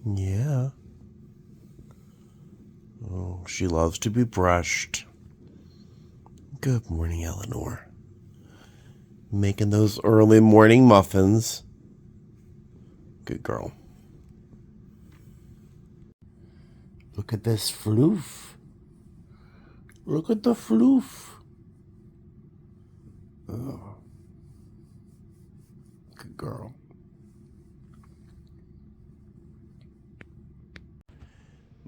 Yeah. Oh, she loves to be brushed. Good morning, Eleanor. Making those early morning muffins. Good girl. Look at this floof. Look at the floof. Oh, good girl.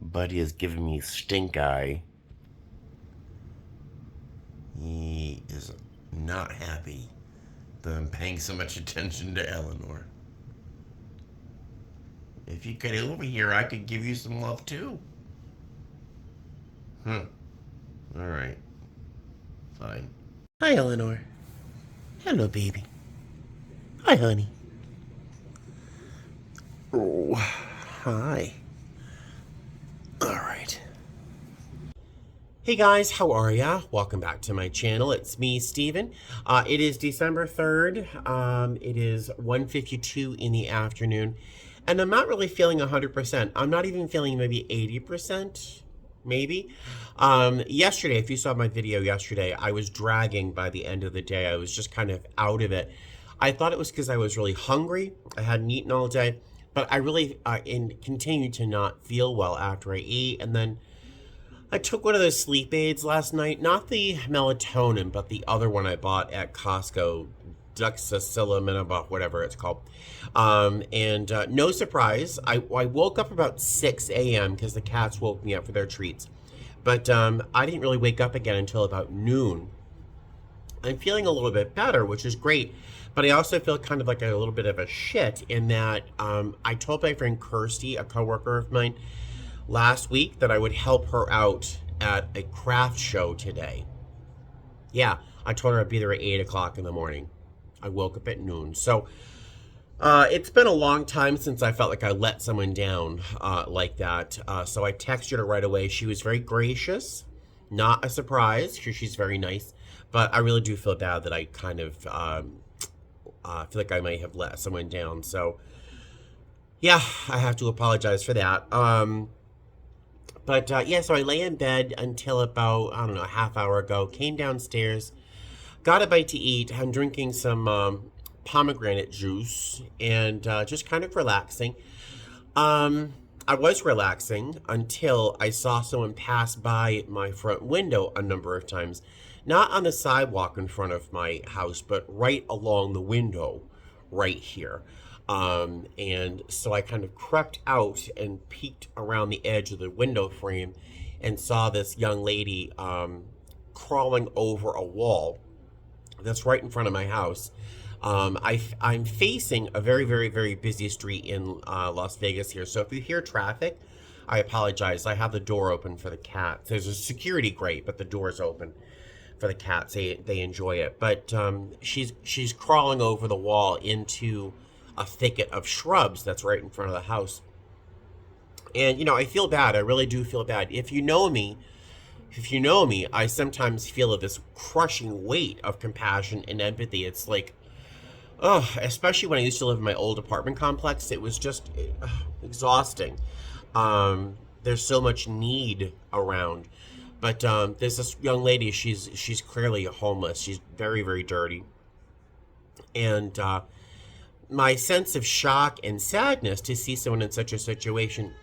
Buddy is giving me stink eye. He is not happy that I'm paying so much attention to Eleanor. If you get over here, I could give you some love too. Huh. Alright. Fine. Hi, Eleanor. Hello, baby. Hi, honey. Oh, hi. Alright. Hey guys, how are ya? Welcome back to my channel. It's me, Steven. It is December 3rd. It is 1:52 in the afternoon. And I'm not really feeling 100%. I'm not even feeling maybe 80%, maybe. Yesterday, if you saw my video yesterday, I was dragging by the end of the day. I was just kind of out of it. I thought it was because I was really hungry. I hadn't eaten all day. But I really continued to not feel well after I ate. And then I took one of those sleep aids last night. Not the melatonin, but the other one I bought at Costco. Duxacilliminabot, whatever it's called. No surprise, I woke up about 6 a.m. because the cats woke me up for their treats. But I didn't really wake up again until about noon. I'm feeling a little bit better, which is great. But I also feel kind of like a little bit of a shit in that I told my friend Kirsty, a coworker of mine, last week that I would help her out at a craft show today. Yeah, I told her I'd be there at 8 o'clock in the morning. I woke up at noon. So it's been a long time since I felt like I let someone down like that. So I texted her right away. She was very gracious. Not a surprise, because she's very nice. But I really do feel bad that I kind of feel like I might have let someone down. So, yeah, I have to apologize for that. Yeah, so I lay in bed until about, I don't know, a half hour ago. Came downstairs. Got a bite to eat. I'm drinking some pomegranate juice and just kind of relaxing. I was relaxing until I saw someone pass by my front window a number of times. Not on the sidewalk in front of my house, but right along the window right here. And so I kind of crept out and peeked around the edge of the window frame and saw this young lady crawling over a wall that's right in front of my house. I'm facing a very, very, very busy street in Las Vegas here. So if you hear traffic, I apologize. I have the door open for the cats. There's a security grate, but the door's open for the cats. They enjoy it. But she's crawling over the wall into a thicket of shrubs that's right in front of the house. And, you know, I feel bad. I really do feel bad. If you know me, I sometimes feel this crushing weight of compassion and empathy. It's like, oh, especially when I used to live in my old apartment complex, it was just exhausting. There's so much need around. But there's this young lady, she's clearly homeless. She's very, very dirty. And my sense of shock and sadness to see someone in such a situation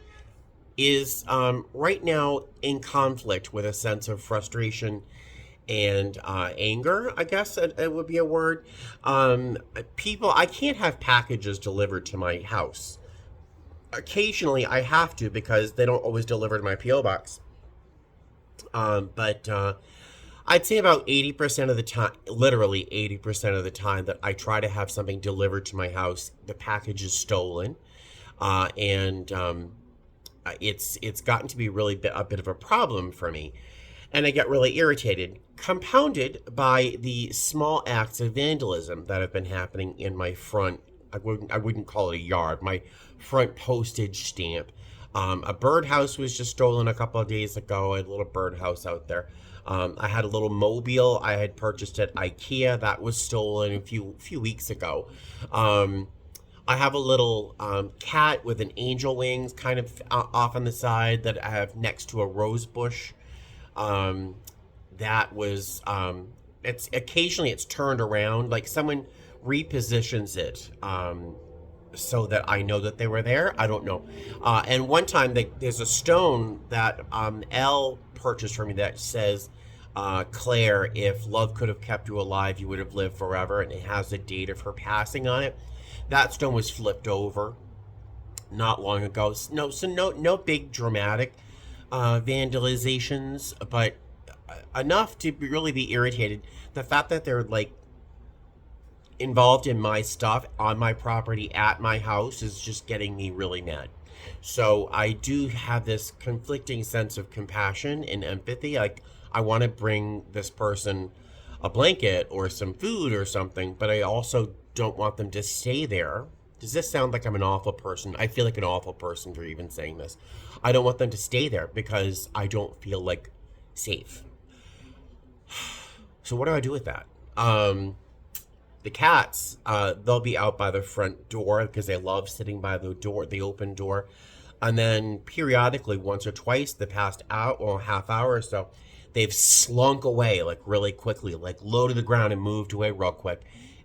is right now in conflict with a sense of frustration and anger, I guess it would be a word. I can't have packages delivered to my house. Occasionally I have to because they don't always deliver to my P.O. box. But I'd say about 80% of the time, literally 80% of the time that I try to have something delivered to my house, the package is stolen. And it's gotten to be really a bit of a problem for me. And I get really irritated, compounded by the small acts of vandalism that have been happening in my front. I wouldn't call it a yard, my front postage stamp. A birdhouse was just stolen a couple of days ago. I had a little birdhouse out there. I had a little mobile I had purchased at IKEA that was stolen a few weeks ago. I have a little cat with an angel wings kind of off on the side that I have next to a rose bush. Um, that was it's occasionally it's turned around, like someone repositions it so that I know that they were there. I don't know. And one time there's a stone that Elle purchased for me that says, Claire, if love could have kept you alive, you would have lived forever, and it has the date of her passing on it. That stone was flipped over not long ago. No big dramatic vandalizations, but enough to really be irritated. The fact that they're like involved in my stuff on my property at my house is just getting me really mad. So I do have this conflicting sense of compassion and empathy. Like, I want to bring this person a blanket or some food or something, but I also don't want them to stay there. Does this sound like I'm an awful person? I feel like an awful person for even saying this. I don't want them to stay there because I don't feel like safe. So what do I do with that? The cats, they'll be out by the front door because they love sitting by the door, the open door. And then periodically, once or twice, the past hour or half hour or so, they've slunk away like really quickly, like low to the ground and moved away real quick.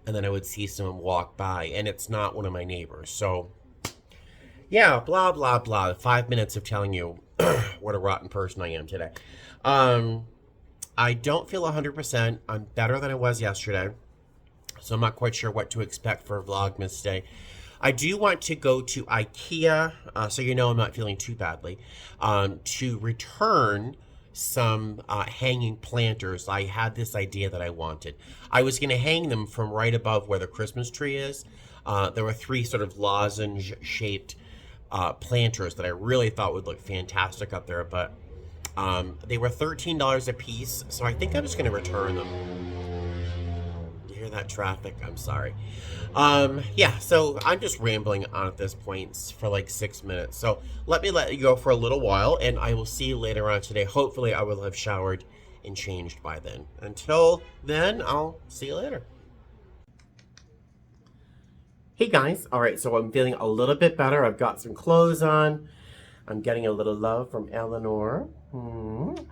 And then I would see someone walk by, and it's not one of my neighbors. So, yeah, blah, blah, blah. 5 minutes of telling you what a rotten person I am today. I don't feel 100%. I'm better than I was yesterday. So I'm not quite sure what to expect for Vlogmas Day. I do want to go to IKEA, so you know I'm not feeling too badly, to return some hanging planters. I had this idea that I wanted. I was going to hang them from right above where the Christmas tree is. There were 3 sort of lozenge-shaped planters that I really thought would look fantastic up there, but they were $13 a piece, so I think I'm just going to return them. That traffic, I'm sorry. Yeah, so I'm just rambling on at this point for like 6 minutes. So let you go for a little while, and I will see you later on today. Hopefully I will have showered and changed by then. Until then, I'll see you later. Hey guys, all right, so I'm feeling a little bit better. I've got some clothes on. I'm getting a little love from Eleanor.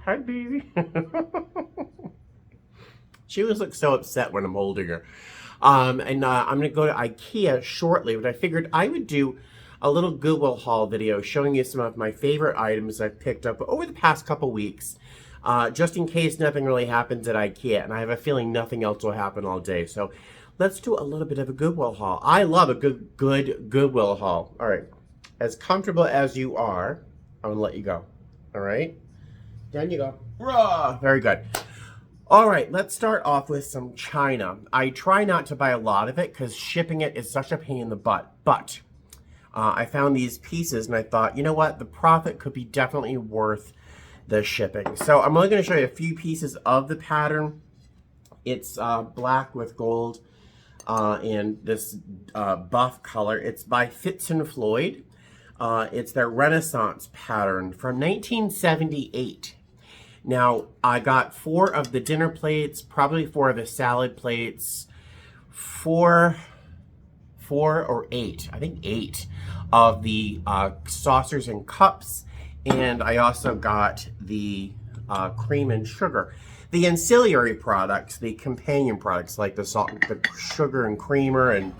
Hi, baby. She always looks so upset when I'm holding her. I'm going to go to IKEA shortly, but I figured I would do a little Goodwill haul video showing you some of my favorite items I've picked up over the past couple weeks, just in case nothing really happens at IKEA, and I have a feeling nothing else will happen all day. So let's do a little bit of a Goodwill haul. I love a good Goodwill haul. All right. As comfortable as you are, I'm going to let you go. All right. Down you go. Rah! Very good. All right, let's start off with some china. I try not to buy a lot of it because shipping it is such a pain in the butt. But I found these pieces and I thought, you know what? The profit could be definitely worth the shipping. So I'm only going to show you a few pieces of the pattern. It's black with gold and this buff color. It's by Fitz and Floyd. It's their Renaissance pattern from 1978. Now, I got 4 of the dinner plates, probably 4 of the salad plates, 4 or 8, I think 8 of the saucers and cups, and I also got the cream and sugar. The ancillary products, the companion products like the salt, the sugar and creamer, and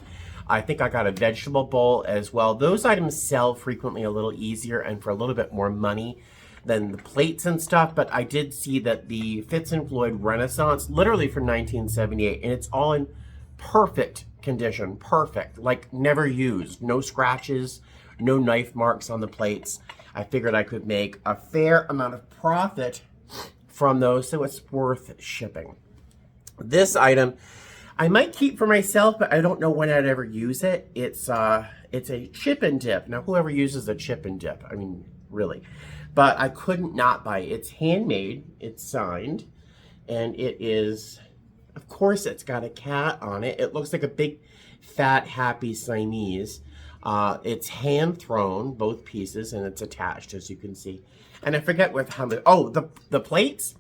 I think I got a vegetable bowl as well. Those items sell frequently a little easier and for a little bit more money than the plates and stuff, but I did see that the Fitz and Floyd Renaissance, literally from 1978, and it's all in perfect condition, perfect, like never used, no scratches, no knife marks on the plates. I figured I could make a fair amount of profit from those, so it's worth shipping. This item I might keep for myself, but I don't know when I'd ever use it. It's a chip and dip. Now, whoever uses a chip and dip, I mean, really. But I couldn't not buy it. It's handmade, it's signed, and it is, of course, it's got a cat on it. It looks like a big, fat, happy Siamese. It's hand thrown, both pieces, and it's attached, as you can see. And I forget with how many, oh, the plates,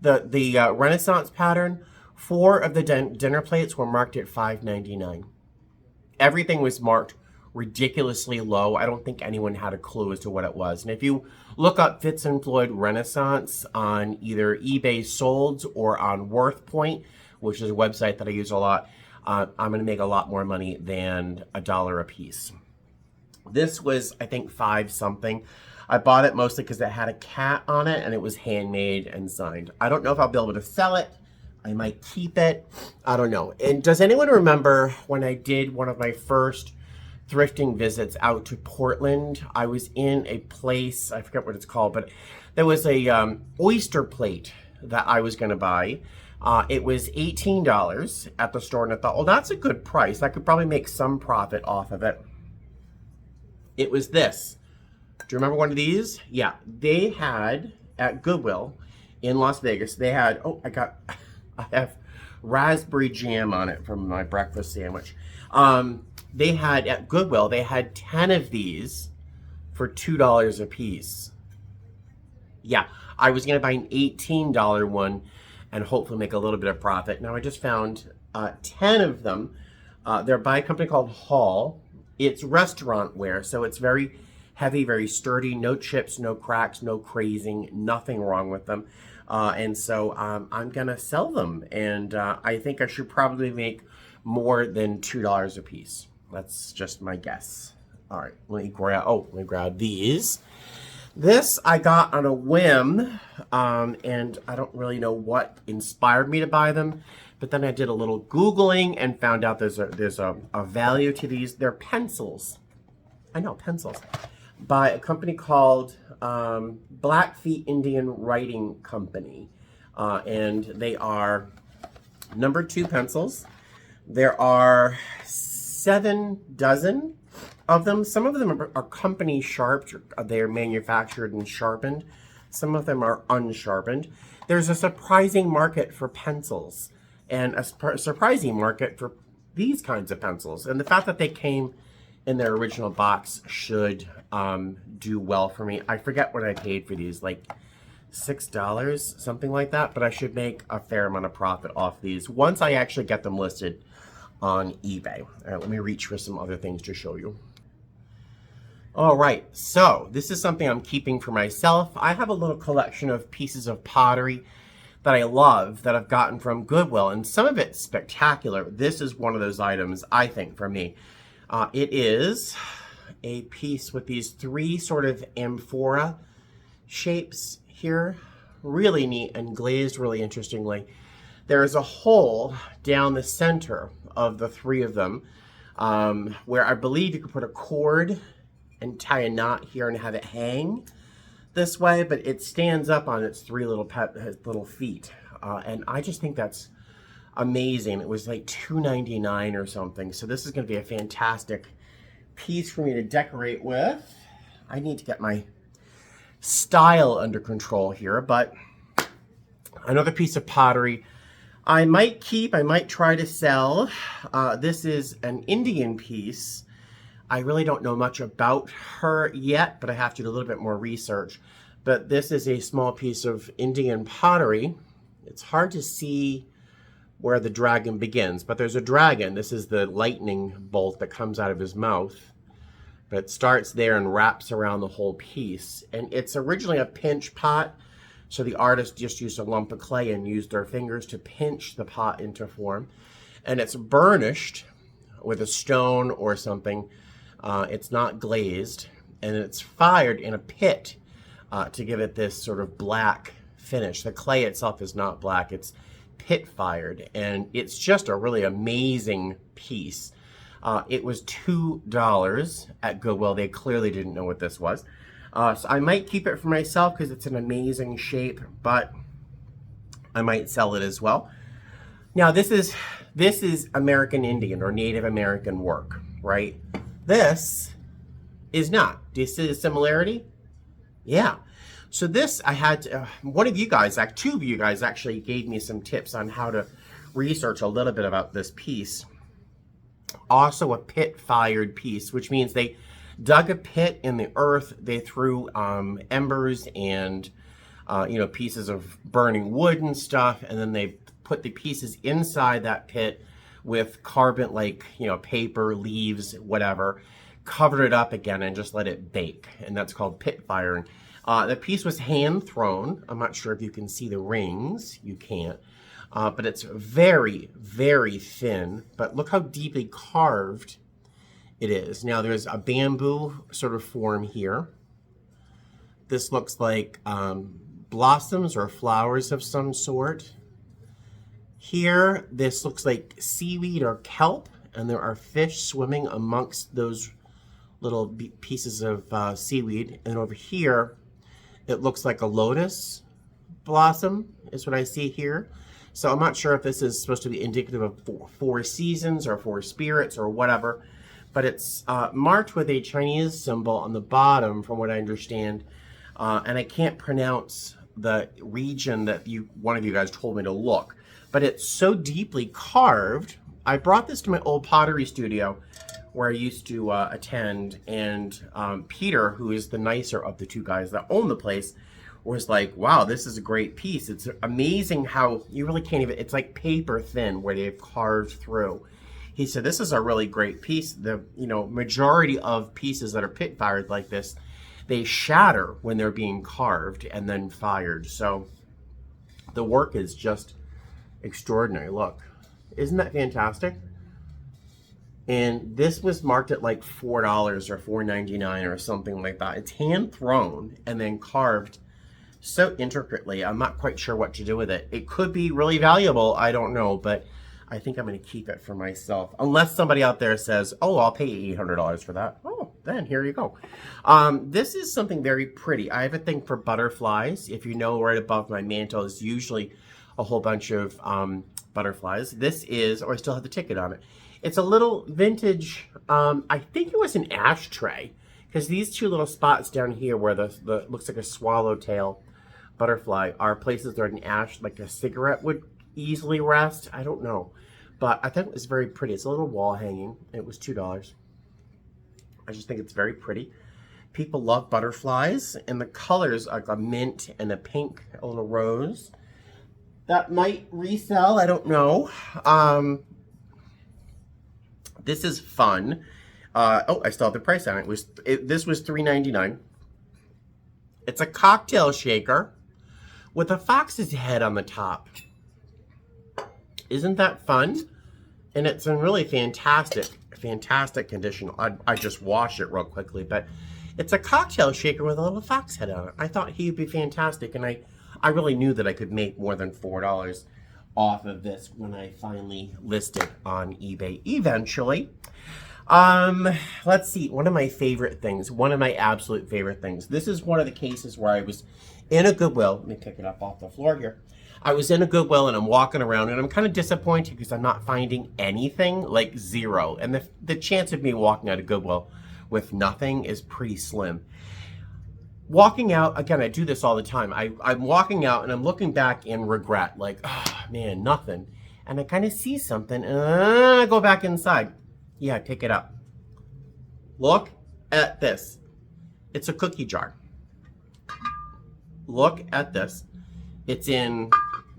the Renaissance pattern, 4 of the dinner plates were marked at $5.99. Everything was marked ridiculously low. I don't think anyone had a clue as to what it was. And if you look up Fitz and Floyd Renaissance on either eBay Solds or on WorthPoint, which is a website that I use a lot, I'm going to make a lot more money than $1 a piece. This was, I think, 5 something. I bought it mostly because it had a cat on it and it was handmade and signed. I don't know if I'll be able to sell it. I might keep it. I don't know. And does anyone remember when I did one of my first thrifting visits out to Portland? I was in a place, I forget what it's called, but there was a oyster plate that I was going to buy. It was $18 at the store, and I thought, oh, that's a good price. I could probably make some profit off of it. It was this. Do you remember one of these? Yeah, they had at Goodwill in Las Vegas, they had, oh, I have raspberry jam on it from my breakfast sandwich. They had at Goodwill, they had 10 of these for $2 a piece. Yeah, I was going to buy an $18 one and hopefully make a little bit of profit. Now I just found 10 of them. They're by a company called Hall. It's restaurant wear, so it's very heavy, very sturdy, no chips, no cracks, no crazing, nothing wrong with them. And so I'm going to sell them. And I think I should probably make more than $2 a piece. That's just my guess. All right, let me grab these. This I got on a whim, and I don't really know what inspired me to buy them. But then I did a little Googling and found out there's a value to these. They're pencils. I know, pencils. By a company called Blackfeet Indian Writing Company. And they are number 2 pencils. There are 7 dozen of them. Some of them are company sharp. They're manufactured and sharpened. Some of them are unsharpened. There's a surprising market for pencils and a surprising market for these kinds of pencils. And the fact that they came in their original box should do well for me. I forget what I paid for these, like $6, something like that, but I should make a fair amount of profit off these once I actually get them listed on eBay. All right, let me reach for some other things to show you. All right, so this is something I'm keeping for myself. I have a little collection of pieces of pottery that I love that I've gotten from Goodwill, and some of it's spectacular. This is one of those items, I think, for me. It is a piece with these 3 sort of amphora shapes here. Really neat and glazed really interestingly. There is a hole down the center of the 3 of them where I believe you could put a cord and tie a knot here and have it hang this way, but it stands up on its 3 little feet. And I just think that's amazing. It was like $2.99 or something. So this is going to be a fantastic piece for me to decorate with. I need to get my style under control here, but another piece of pottery I might keep, I might try to sell. This is an Indian piece. I really don't know much about her yet, but I have to do a little bit more research. But this is a small piece of Indian pottery. It's hard to see where the dragon begins, but there's a dragon. This is the lightning bolt that comes out of his mouth. But it starts there and wraps around the whole piece. And it's originally a pinch pot, so the artist just used a lump of clay and used their fingers to pinch the pot into form. And it's burnished with a stone or something. It's not glazed, and it's fired in a pit to give it this sort of black finish. The clay itself is not black, it's pit fired, and it's just a really amazing piece. It was $2 at Goodwill. They clearly didn't know what this was. So I might keep it for myself because it's an amazing shape, but I might sell it as well. Now this is American Indian or Native American work, right? This is not. Do you see the similarity? Yeah. So this I had to, one of you guys, 2 of you guys actually gave me some tips on how to research a little bit about this piece. Also a pit fired piece, which means they dug a pit in the earth. They threw embers and pieces of burning wood and stuff, and then they put the pieces inside that pit with carbon, like paper, leaves, whatever, covered it up again and just let it bake, and that's called pit firing. The piece was hand thrown. I'm not sure if you can see the rings. You can't. But it's very, very thin. But look how deeply carved it is. Now there's a bamboo sort of form here. This looks like blossoms or flowers of some sort. Here, this looks like seaweed or kelp, and there are fish swimming amongst those little pieces of seaweed. And over here, it looks like a lotus blossom is what I see here. So I'm not sure if this is supposed to be indicative of four seasons or four spirits or whatever, but it's marked with a Chinese symbol on the bottom from what I understand. And I can't pronounce the region that one of you guys told me to look, but it's so deeply carved. I brought this to my old pottery studio where I used to attend, and Peter, who is the nicer of the two guys that own the place, was like, wow, this is a great piece. It's amazing how you really can't even, it's like paper thin where they've carved through. He said, this is a really great piece. The majority of pieces that are pit fired like this, they shatter when they're being carved and then fired. So the work is just extraordinary. Look, isn't that fantastic? And this was marked at like $4 or $4.99 or something like that. It's hand thrown and then carved so intricately. I'm not quite sure what to do with it. It could be really valuable. I don't know, but I think I'm going to keep it for myself. Unless somebody out there says, oh, I'll pay $800 for that. Oh, then here you go. This is something very pretty. I have a thing for butterflies. If you know, right above my mantle is usually a whole bunch of butterflies. This is, oh, I still have the ticket on it. It's a little vintage, I think it was an ashtray, because these two little spots down here where the looks like a swallowtail butterfly are places where an ash, like a cigarette would easily rest. I don't know, but I think it was very pretty. It's a little wall hanging. It was $2. I just think it's very pretty. People love butterflies, and the colors are like a mint and a pink, a little rose. That might resell, I don't know. This is fun. Oh, I still have the price on it. This was $3.99. It's a cocktail shaker with a fox's head on the top. Isn't that fun? And it's in really fantastic condition. I just washed it real quickly, but it's a cocktail shaker with a little fox head on it. I thought he would be fantastic, and I really knew that I could make more than $4 off of this when I finally listed on eBay eventually. Let's see, one of my favorite things, one of my absolute favorite things. This is one of the cases where I was in a Goodwill. Let me pick it up off the floor here. I was in a Goodwill and I'm walking around and I'm kind of disappointed because I'm not finding anything, like zero. And the chance of me walking out of Goodwill with nothing is pretty slim. Walking out, again, I do this all the time. I'm walking out and I'm looking back in regret, like, oh man, nothing. And I kind of see something and I go back inside. Yeah, pick it up. Look at this. It's a cookie jar. Look at this. It's in,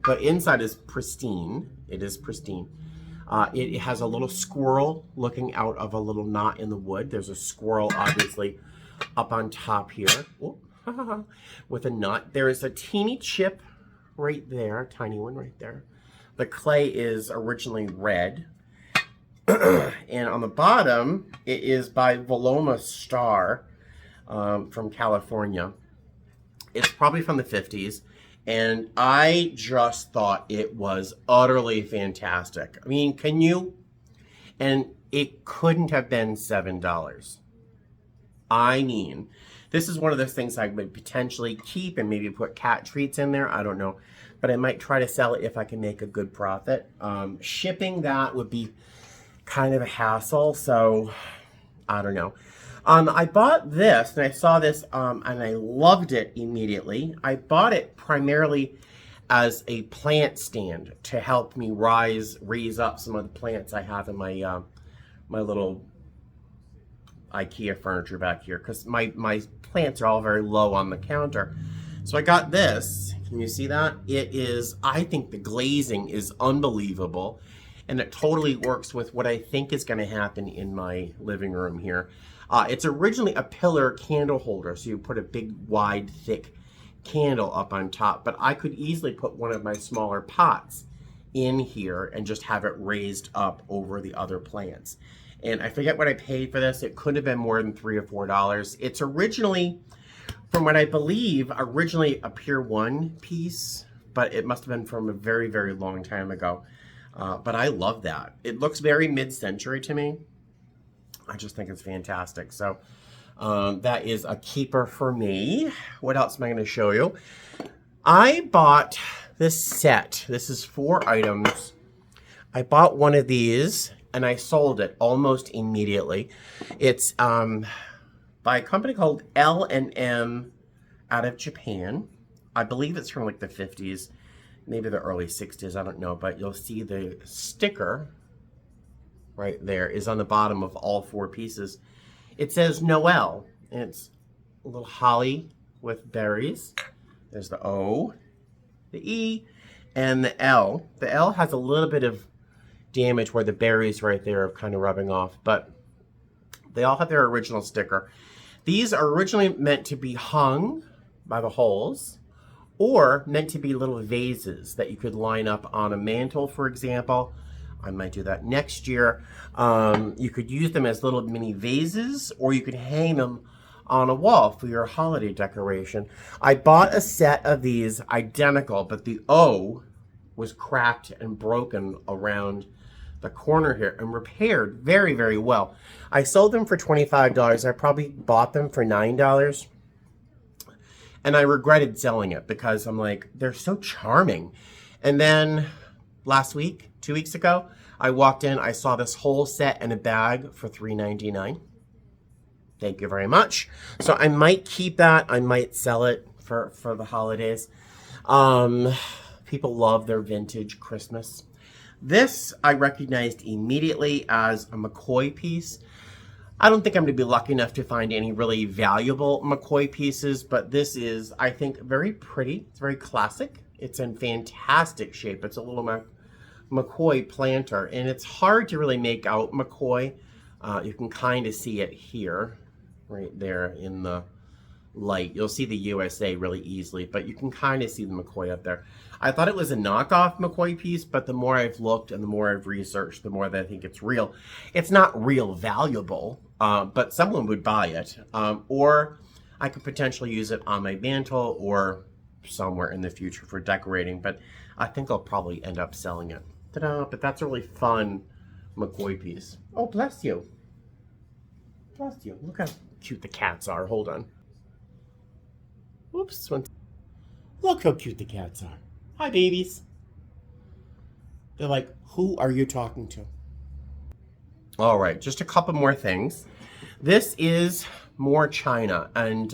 the inside is pristine. It is pristine. It has a little squirrel looking out of a little knot in the wood. There's a squirrel, obviously, up on top here. Oh, with a nut. There is a teeny chip right there, a tiny one right there. The clay is originally red. And on the bottom, it is by Veloma Star from California. It's probably from the 50s. And I just thought it was utterly fantastic. I mean, can you? And it couldn't have been $7. I mean, this is one of those things I would potentially keep and maybe put cat treats in there. I don't know. But I might try to sell it if I can make a good profit. Shipping that would be kind of a hassle. So, I don't know. I bought this, and I saw this, and I loved it immediately. I bought it primarily as a plant stand to help me raise up some of the plants I have in my my little IKEA furniture back here, because my plants are all very low on the counter. So I got this. Can you see that? It is, I think the glazing is unbelievable, and it totally works with what I think is going to happen in my living room here. It's originally a pillar candle holder, so you put a big, wide, thick candle up on top, but I could easily put one of my smaller pots in here and just have it raised up over the other plants. And I forget what I paid for this. It could have been more than $3 or $4. It's originally, from what I believe, originally a Pier 1 piece, but it must have been from a very, very long time ago. But I love that. It looks very mid-century to me. I just think it's fantastic. So that is a keeper for me. What else am I going to show you? I bought this set. This is 4 items. I bought one of these and I sold it almost immediately. It's by a company called L&M out of Japan. I believe it's from like the 50s, maybe the early 60s, I don't know, but you'll see the sticker right there is on the bottom of all 4 pieces. It says Noel, and it's a little holly with berries. There's the O, the E, and the L. The L has a little bit of damage where the berries right there are kind of rubbing off, but they all have their original sticker. These are originally meant to be hung by the holes, or meant to be little vases that you could line up on a mantle, for example. I might do that next year. You could use them as little mini vases, or you could hang them on a wall for your holiday decoration. I bought a set of these identical, but the O was cracked and broken around the corner here and repaired very, very well. I sold them for $25. I probably bought them for $9. And I regretted selling it because I'm like, they're so charming. And then last week, 2 weeks ago, I walked in, I saw this whole set in a bag for $3.99. Thank you very much. So I might keep that. I might sell it for the holidays. People love their vintage Christmas. This I recognized immediately as a McCoy piece. I don't think I'm going to be lucky enough to find any really valuable McCoy pieces, but this is, I think, very pretty. It's very classic. It's in fantastic shape. It's a little McCoy planter, and it's hard to really make out McCoy. You can kind of see it here, right there in the light. You'll see the USA really easily, but you can kind of see the McCoy up there. I thought it was a knockoff McCoy piece, but the more I've looked and the more I've researched, the more that I think it's real. It's not real valuable, but someone would buy it. Or I could potentially use it on my mantle or somewhere in the future for decorating, but I think I'll probably end up selling it. Ta-da! But that's a really fun McCoy piece. Oh, bless you. Bless you. Look how cute the cats are. Hold on. Whoops. Look how cute the cats are. Hi, babies. They're like, who are you talking to? All right, just a couple more things. This is more china, and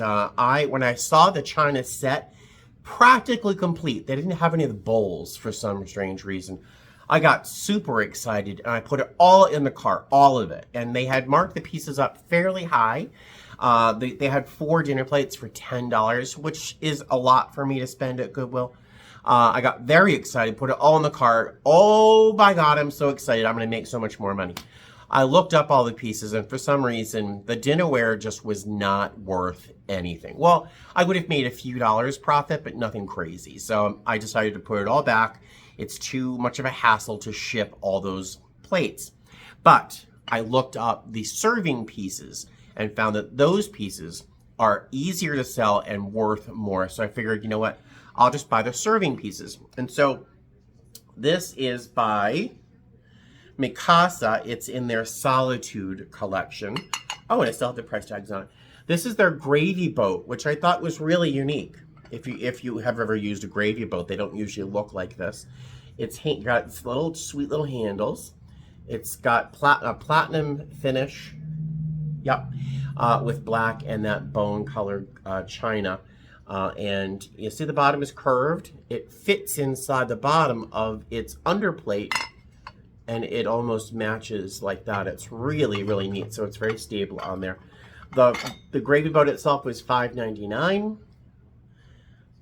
when I saw the china set, practically complete. They didn't have any of the bowls for some strange reason. I got super excited, and I put it all in the cart, all of it. And they had marked the pieces up fairly high. They had 4 dinner plates for $10, which is a lot for me to spend at Goodwill. I got very excited, put it all in the cart. Oh my God, I'm so excited. I'm going to make so much more money. I looked up all the pieces, and for some reason, the dinnerware just was not worth anything. Well, I would have made a few dollars profit, but nothing crazy. So I decided to put it all back. It's too much of a hassle to ship all those plates. But I looked up the serving pieces and found that those pieces are easier to sell and worth more. So I figured, you know what? I'll just buy the serving pieces. And so this is by Mikasa. It's in their Solitude collection. Oh, and I still have the price tags on it. This is their gravy boat, which I thought was really unique. If you have ever used a gravy boat, they don't usually look like this. It's got its little sweet little handles. It's got a platinum finish. Yep, with black and that bone colored china. And you see the bottom is curved. It fits inside the bottom of its underplate, and it almost matches like that. It's really, really neat. So it's very stable on there. The gravy boat itself was $5.99.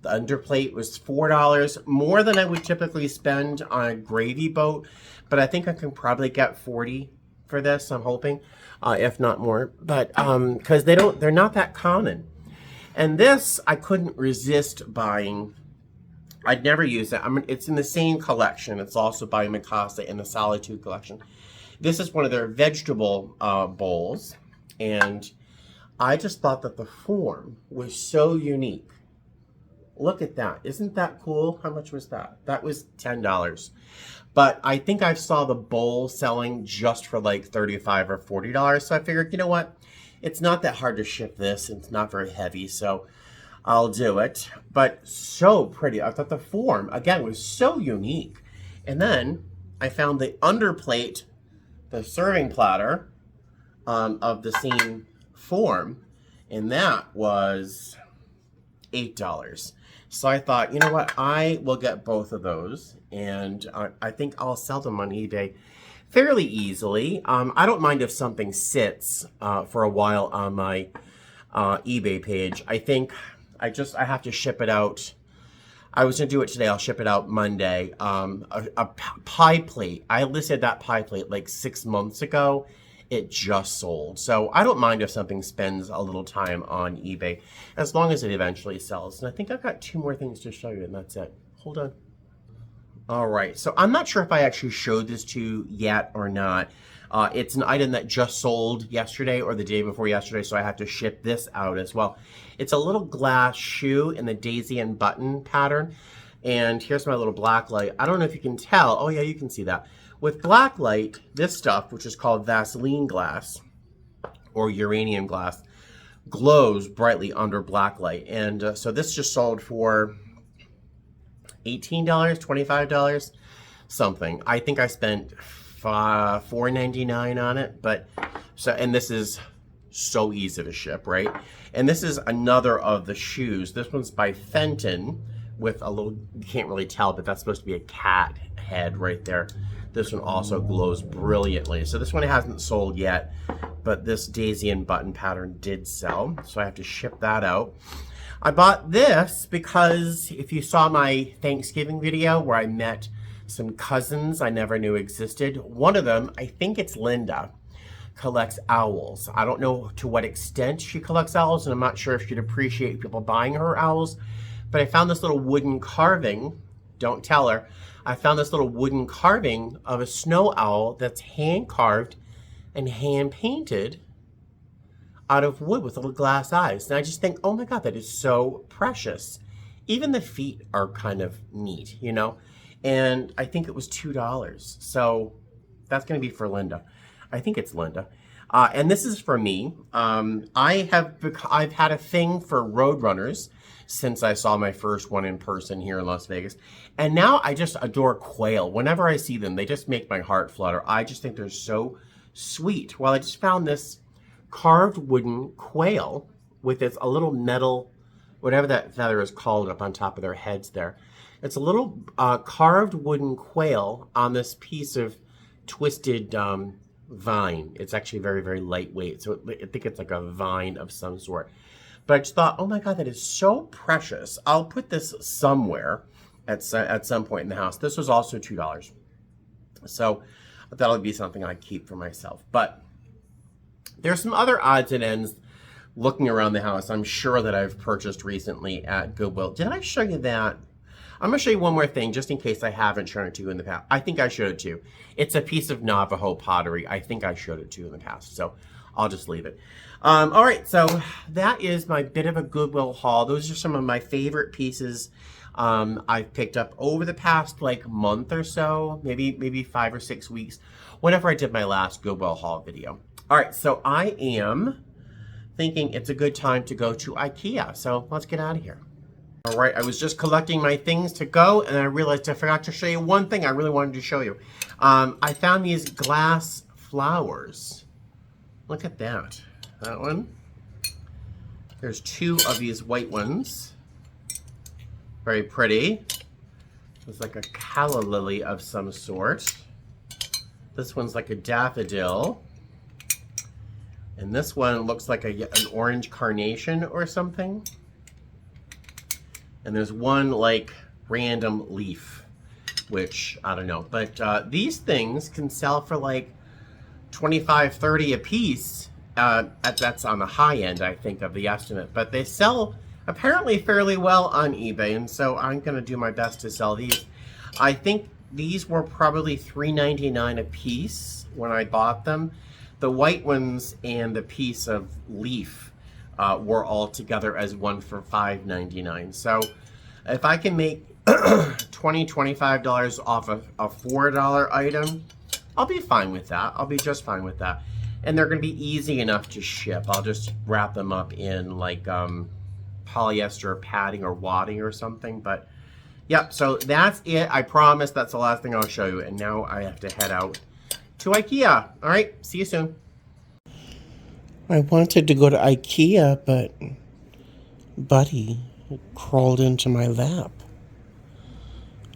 The underplate was $4, more than I would typically spend on a gravy boat, but I think I can probably get $40 for this, I'm hoping, if not more. But because they're not that common. And this, I couldn't resist buying. I'd never use it. It's in the same collection. It's also by Mikasa in the Solitude collection. This is one of their vegetable bowls. And I just thought that the form was so unique. Look at that. Isn't that cool? How much was that? That was $10. But I think I saw the bowl selling just for like $35 or $40. So I figured, you know what? It's not that hard to ship this. It's not very heavy. So I'll do it. But so pretty. I thought the form, again, was so unique. And then I found the underplate, the serving platter of the same form. And that was $8. So I thought, you know what, I will get both of those, and I think I'll sell them on eBay fairly easily. I don't mind if something sits for a while on my eBay page. I think I have to ship it out. I was going to do it today. I'll ship it out Monday. A pie plate. I listed that pie plate like 6 months ago. It just sold. So I don't mind if something spends a little time on eBay, as long as it eventually sells. And I think I've got 2 more things to show you, and that's it. Hold on. All right, so I'm not sure if I actually showed this to you yet or not. It's an item that just sold yesterday or the day before yesterday, so I have to ship this out as well. It's a little glass shoe in the daisy and button pattern. And here's my little black light. I don't know if you can tell. Oh yeah, you can see that. With black light, this stuff, which is called Vaseline glass or uranium glass, glows brightly under black light. And so this just sold for $18, $25, something. I think I spent $4.99 on it. But so, and this is so easy to ship, right? And this is another of the shoes. This one's by Fenton with a little, you can't really tell, but that's supposed to be a cat head right there. This one also glows brilliantly. So this one hasn't sold yet, but this daisy and button pattern did sell. So I have to ship that out. I bought this because if you saw my Thanksgiving video where I met some cousins I never knew existed, one of them, I think it's Linda, collects owls. I don't know to what extent she collects owls, and I'm not sure if she'd appreciate people buying her owls, but I found this little wooden carving. Don't tell her. I found this little wooden carving of a snow owl that's hand carved and hand painted out of wood with little glass eyes. And I just think, oh my God, that is so precious. Even the feet are kind of neat, you know? And I think it was $2. So that's going to be for Linda. I think it's Linda. And this is for me. I've had a thing for Roadrunners since I saw my first one in person here in Las Vegas. And now I just adore quail. Whenever I see them, they just make my heart flutter. I just think they're so sweet. Well, I just found this carved wooden quail with a little metal, whatever that feather is called, up on top of their heads there. It's a little carved wooden quail on this piece of twisted vine. It's actually very, very lightweight. So I think it's like a vine of some sort. But I just thought, oh my God, that is so precious. I'll put this somewhere at some point in the house. This was also $2. So that'll be something I keep for myself. But there's some other odds and ends looking around the house, I'm sure, that I've purchased recently at Goodwill. Did I show you that? I'm going to show you one more thing, just in case I haven't shown it to you in the past. I think I showed it to you. It's a piece of Navajo pottery. I think I showed it to you in the past, so I'll just leave it. All right, so that is my bit of a Goodwill haul. Those are some of my favorite pieces I've picked up over the past like month or so, maybe 5 or 6 weeks, whenever I did my last Goodwill haul video. All right, so I am thinking it's a good time to go to IKEA, so let's get out of here. All right, I was just collecting my things to go, and I realized I forgot to show you one thing I really wanted to show you. I found these glass flowers. Look at that. That one. There's 2 of these white ones. Very pretty. It's like a calla lily of some sort. This one's like a daffodil. And this one looks like an orange carnation or something. And there's one like random leaf, which I don't know. But these things can sell for like 25, 30 a piece. That's on the high end, I think, of the estimate. But they sell apparently fairly well on eBay, and so I'm going to do my best to sell these. I think these were probably $3.99 a piece when I bought them. The white ones and the piece of leaf were all together as one for $5.99. So if I can make $20, $25 off a $4 item, I'll be fine with that. I'll be just fine with that. And they're going to be easy enough to ship. I'll just wrap them up in like polyester padding or wadding or something. But yep, so that's it. I promise that's the last thing I'll show you. And now I have to head out to IKEA. All right, see you soon. I wanted to go to IKEA, but Buddy crawled into my lap.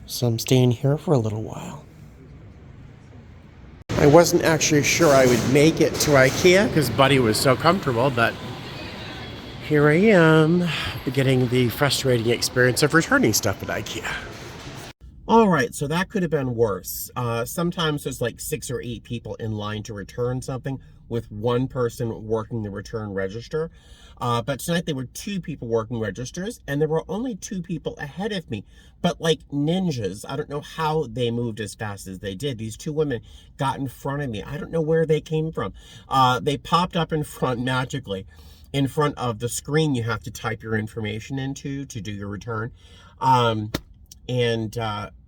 So I'm staying here for a little while. I wasn't actually sure I would make it to IKEA because Buddy was so comfortable, but here I am, getting the frustrating experience of returning stuff at IKEA. All right, so that could have been worse. Sometimes there's like 6 or 8 people in line to return something with one person working the return register. But tonight there were 2 people working registers, and there were only 2 people ahead of me. But like ninjas, I don't know how they moved as fast as they did. These 2 women got in front of me. I don't know where they came from. They popped up in front magically, in front of the screen you have to type your information into to do your return. And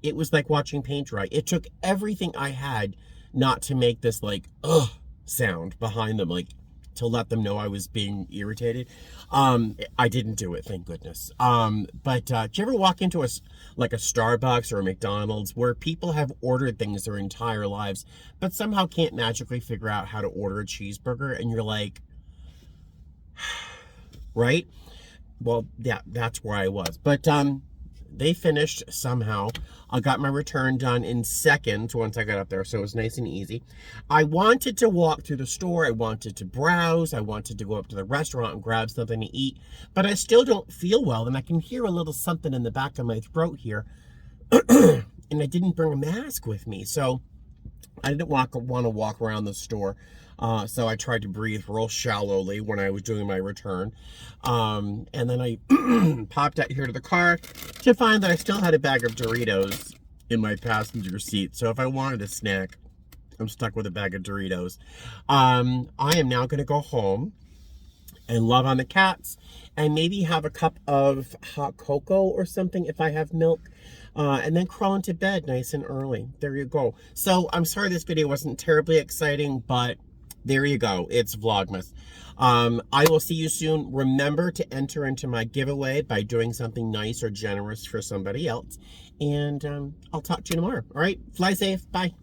it was like watching paint dry. It took everything I had not to make this like ugh sound behind them, like to let them know I was being irritated. I didn't do it, thank goodness. But do you ever walk into a Starbucks or a McDonald's where people have ordered things their entire lives, but somehow can't magically figure out how to order a cheeseburger, and you're like, right? Well, yeah, that's where I was. But they finished somehow. I got my return done in seconds once I got up there, so it was nice and easy. I wanted to walk through the store. I wanted to browse. I wanted to go up to the restaurant and grab something to eat, but I still don't feel well, and I can hear a little something in the back of my throat here, and I didn't bring a mask with me, so I didn't want to walk around the store. So I tried to breathe real shallowly when I was doing my return. And then I popped out here to the car to find that I still had a bag of Doritos in my passenger seat. So if I wanted a snack, I'm stuck with a bag of Doritos. I am now going to go home and love on the cats and maybe have a cup of hot cocoa or something if I have milk. And then crawl into bed nice and early. There you go. So I'm sorry this video wasn't terribly exciting, but there you go. It's Vlogmas. I will see you soon. Remember to enter into my giveaway by doing something nice or generous for somebody else. And I'll talk to you tomorrow. All right? Fly safe. Bye.